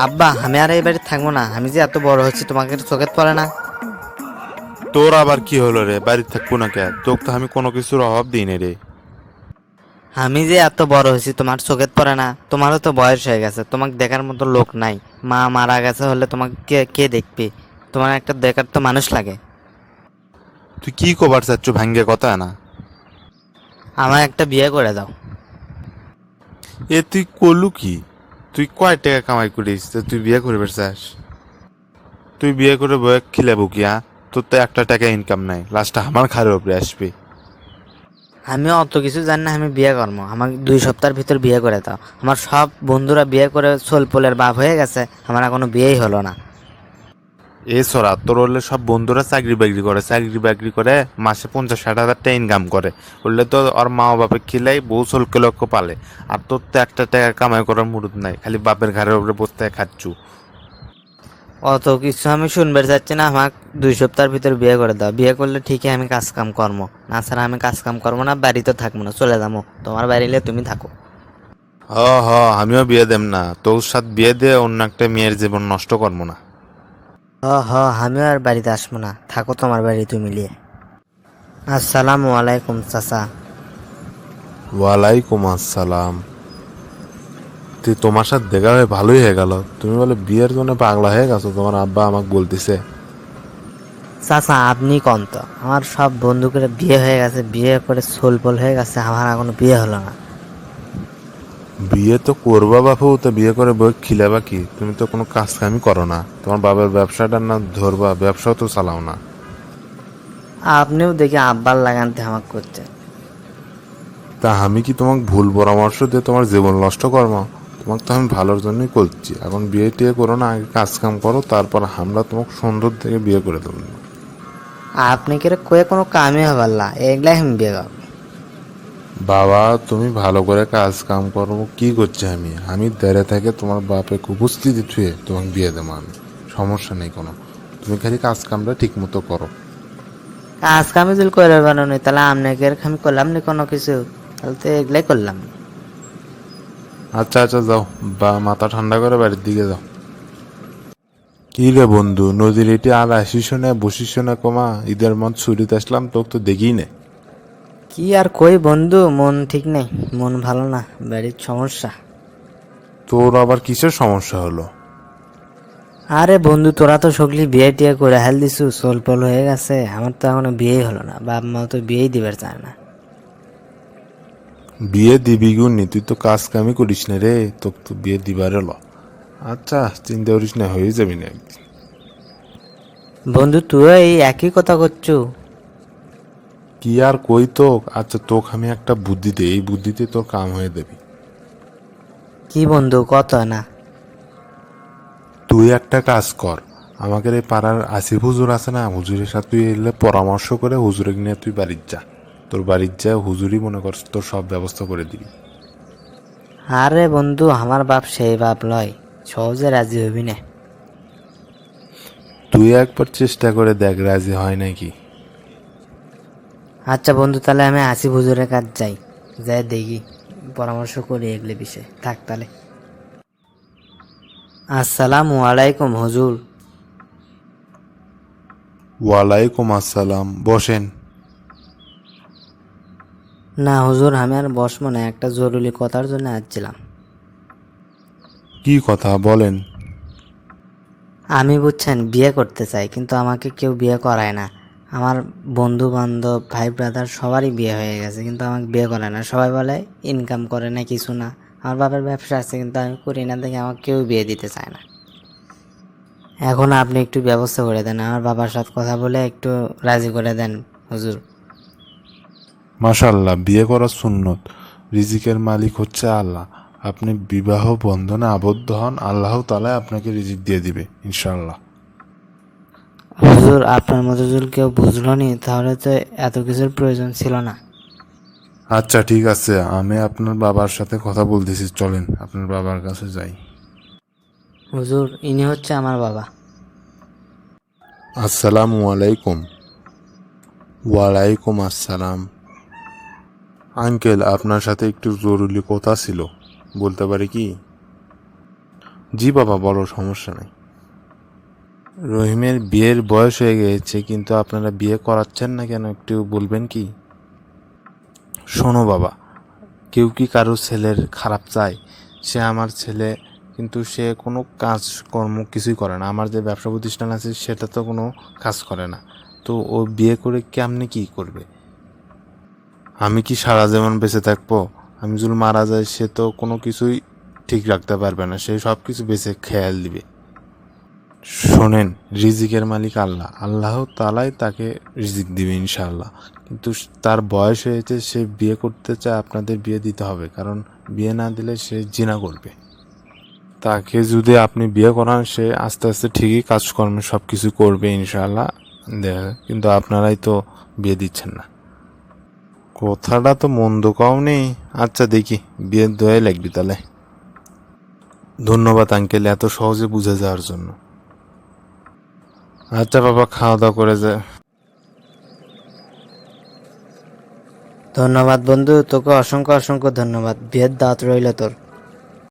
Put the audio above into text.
আব্বা, আমি আর এই বাড়ি থাকবো না। আমি যে এত বড় হচ্ছি, তোমাকে চোখে পড়ে না? তোর আবার কি হলো রে? বাড়ি থাকবো না কে? তোকে তো আমি কোনো কিছুর অভাব দিই নে রে। আমি যে এত বড় হয়েছি, তোমার চোখে পড়ে না? তোমারও তো বয়স হয়ে গেছে, তোমাকে দেখার মতো লোক নাই। মা মারা গেছে, হলে তোমাকে কে কে দেখবে? তোমার একটা দেখার তো মানুষ লাগে। তুই কি কবার চাচ্ছ? ভাঙ্গে কথা না। আমার একটা বিয়ে করে দাও। এ তুই করলু কি? তুই কয় টাকা কামাই করিস তা তুই বিয়ে করবে চাস? তুই বিয়ে করে বয়ে খিলাবো কি? তোর তো একটা টাকা ইনকাম নাই, লাস্টটা আমার ঘাড়ের উপরে আসবে। আমি অত কিছু জানি না, আমি বিয়ে করবো। আমাকে 2 সপ্তাহের ভিতর বিয়ে করে দাও। আমার সব বন্ধুরা বিয়ে করে সোলপোলের বাপ হয়ে গেছে, আমার এখনো বিয়েই হলো না। এ সরা, তোর হলে সব বন্ধুরা চাকরি বাকরি করে, চাকরি বাকরি করে মাসে 50-60 হাজার টাকা ইনকাম করে। বললে তো ওর মা বাপে খিলাই বউ চলকে লক্ষ পালে। আর তোর তো একটা টাকা কামাই করার মুরুদ নাই, খালি বাপের ঘাড়ের উপরে বসতে খাচ্ছু। অত কিছু আমি শুনবে চাচ্ছি না। আমাকে 2 সপ্তাহের ভিতর বিয়ে করে দাও। বিয়ে করলে ঠিকই আমি কাজ কাম কর্ম, না ছাড়া আমি কাজ কাম করবো না, বাড়িতে থাকবো না, চলে যাবো। তোমার বাড়িলে তুমি থাকো। হ হ, আমিও বিয়ে দেব না, তোর সাথে বিয়ে দিয়ে অন্য একটা মেয়ের জীবন নষ্ট করবো না। হ হ, আমিও আর বাড়িতে আসবো না, থাকো তোমার বাড়ি তুমি মিলিয়ে। আসসালামু আলাইকুম চাচা। ওয়ালাইকুম আসসালাম। তুই তোমার সাথে দেখা হয়ে ভালোই হয়ে গেল। তুমি বলে বিয়ের জন্য পাগলা হয়ে গেছো, তোমার আব্বা আমাকে বলতেছে। চাচা আপনি কন তো, আমার সব বন্ধুদের বিয়ে হয়ে গেছে, বিয়ে করে সোলপোল হয়ে গেছে, আমার এখনো বিয়ে হলো না। বিয়ে তো করবা বাপু, তো বিয়ে করে বই খিলাবা কি? তুমি তো কোনো কাজ কামই করো না, তোমার বাবার ব্যবসাটা না ধরবা, ব্যবসাও তো চালাও না। আপনিও দেখি আব্বার লাগানতে আমাকে করছেন। তা আমি কি তোমাকে ভুল পরামর্শ দিয়ে তোমার জীবন নষ্ট করবো? তোমাকে তো আমি ভালোর জন্যই করছি। এখন বিয়ে টিয়ে করো না, আগে কাজ কাম করো, তারপর আমরা তোমাকে সুন্দর থেকে বিয়ে করে দেবো। আপনি কি কয়ে কোনো কামই হবার না, এগুলাই আমি বিয়ে করবো। বাবা, তুমি ভালো করে কাজ কাম করো। কি করছি আমি দেরে থেকে তোমার বাপে উপস্থিতি থুয়ে তোমাকে বিয়ে দেবো আমি। সমস্যা নেই কোনো, তুমি খালি কাজ কামটা ঠিক মতো করো। কাজ কামে যদি করে বানানো, তাহলে আপনাকে আমি করলাম নি কোনো কিছু, তাহলে তো এগুলাই করলাম। আচ্ছা আচ্ছা, যাও, বা মাথা ঠান্ডা করে বাড়ির দিকে যাও। কি রে বন্ধু, নদীর এটি আর আসিস না বসিস না কমা? ঈদের মত ছুটিতে আসলাম, তোকে তো দেখি নে। কি আর কই বন্ধু, মন ঠিক নেই, মন ভালো না, বাড়ির সমস্যা। তোর আবার কিসের সমস্যা হলো? আরে বন্ধু, তোরা তো সকলি বিয়ে টিয়ে করে হেল দিছু, সোলপল হয়ে গেছে, আমার তো এখনো বিয়েই হলো না, বাপ মা তো বিয়েই দিবার চায় না। বিয়ে দিবি গুণনি, তুই তো কাজ কামই করিস না রে, তোকে তো বিয়ে দিবার হলো। আচ্ছা, চিন্তা করিস না, হয়ে যাবি না একদিন। বন্ধু তুই এই একই কথা করছু। কি আর কই তোক? আচ্ছা, তোকে আমি একটা বুদ্ধি দিই, এই বুদ্ধিতে তোর কাম হয়ে দেবি। কি বন্ধু, কত না? তুই একটা কাজ কর, আমাদের এই পাড়ার আসিফ হুজুর আছে না, হুজুরের সাথে তুই এলে পরামর্শ করে হুজুরে নিয়ে তুই বাড়ির যা। তোর বাড়ির যা হুজুরই মনে কর তোর সব ব্যবস্থা করে দিবি। আরে বন্ধু, আমার বাপ সেই বাপ লয়, সহজে রাজি হবি না। তুই একবার চেষ্টা করে দেখ রাজি হয় নাকি। আচ্ছা বন্ধু, তাহলে আমি আসি হুজুরের কাছে যাই, যাই দেখি, পরামর্শ করি এগুলো বিষয়ে। থাক তাহলে। আসসালামু আলাইকুম হুজুর। ওয়ালাইকুম আসসালাম, বসেন। না হুজুর, আমি আর বসবো না, একটা জরুরি কথার জন্য আসছিলাম। কি কথা বলেন? আমি বুঝছেন বিয়ে করতে চাই, কিন্তু আমাকে কেউ বিয়ে করায় না। আমার বন্ধু বান্ধব ভাই ব্রাদার সবারই বিয়ে হয়ে গেছে, কিন্তু আমাকে বিয়ে করায় না। সবাই বলে ইনকাম করে না, কিছু না। আমার বাবার ব্যবসা আছে, কিন্তু আমি করি না দেখে আমাকে কেউ বিয়ে দিতে চায় না। এখন আপনি একটু ব্যবস্থা করে দেন, আমার বাবার সাথে কথা বলে একটু রাজি করে দেন হুজুর। মাশাল্লাহ, বিয়ে করা সুন্নত। রিজিকের মালিক হচ্ছে আল্লাহ। আপনি বিবাহ বন্ধনে আবদ্ধ হন, আল্লাহ তাআলা আপনাকে রিজিক দিয়ে দিবে ইনশাআল্লাহ। হুজুর, আপনার মতো যদি কেউ বুঝলো নি, তাহলে তো এত কিছুর প্রয়োজন ছিল না। আচ্ছা ঠিক আছে, আমি আপনার বাবার সাথে কথা বলতেছি, চলেন আপনার বাবার কাছে যাই। হুজুর, ইনি হচ্ছে আমার বাবা। আসসালামু আলাইকুম। ওয়ালাইকুম আসসালাম। আঙ্কেল, আপনার সাথে একটু জরুরি কথা ছিল, বলতে পারি কি? জি বাবা, বলো, সমস্যা নেই। রহিমের বিয়ের বয়স হয়ে গিয়েছে, কিন্তু আপনারা বিয়ে করাচ্ছেন না কেন, একটু বলবেন কি? শোনো বাবা, কেউ কি কারো ছেলের খারাপ চায়? সে আমার ছেলে, কিন্তু সে কোনো কাজকর্ম কিছুই করে না। আমার যে ব্যবসা প্রতিষ্ঠান আছে সেটা তো কোনো কাজ করে না। তো ও বিয়ে করে কেমনে কি করবে? আমি কি সারা জীবন বেঁচে থাকবো? আমি যদি মারা যাই সে তো কোনো কিছুই ঠিক রাখতে পারবে না, সে সব কিছু বেঁচে খেয়াল দিবে। শোনেন, রিজিকের মালিক আল্লাহ, আল্লাহ তাআলাই তাকে রিজিক দিবে ইনশাআল্লাহ। কিন্তু তার বয়স হয়েছে, সে বিয়ে করতে চায়, আপনাদের বিয়ে দিতে হবে, কারণ বিয়ে না দিলে সে জিনা করবে। তাকে যদি আপনি বিয়ে করান সে আস্তে আস্তে ঠিকই কাজকর্মে সব কিছু করবে ইনশাআল্লাহ। কিন্তু আপনারাই তো বিয়ে দিচ্ছেন না। কথাটা তো মন্দ কও নেই। আচ্ছা দেখি, বিয়ের দোয়াই লাগবে তাহলে। ধন্যবাদ আঙ্কেল, এত সহজে বুঝে যাওয়ার জন্য। আচ্ছা বাবা, খাওয়া দাওয়া করে যায়। ধন্যবাদ বন্ধু, তোকে অসংখ্য অসংখ্য ধন্যবাদ। বিয়ের দাওয়াত রইল তোর।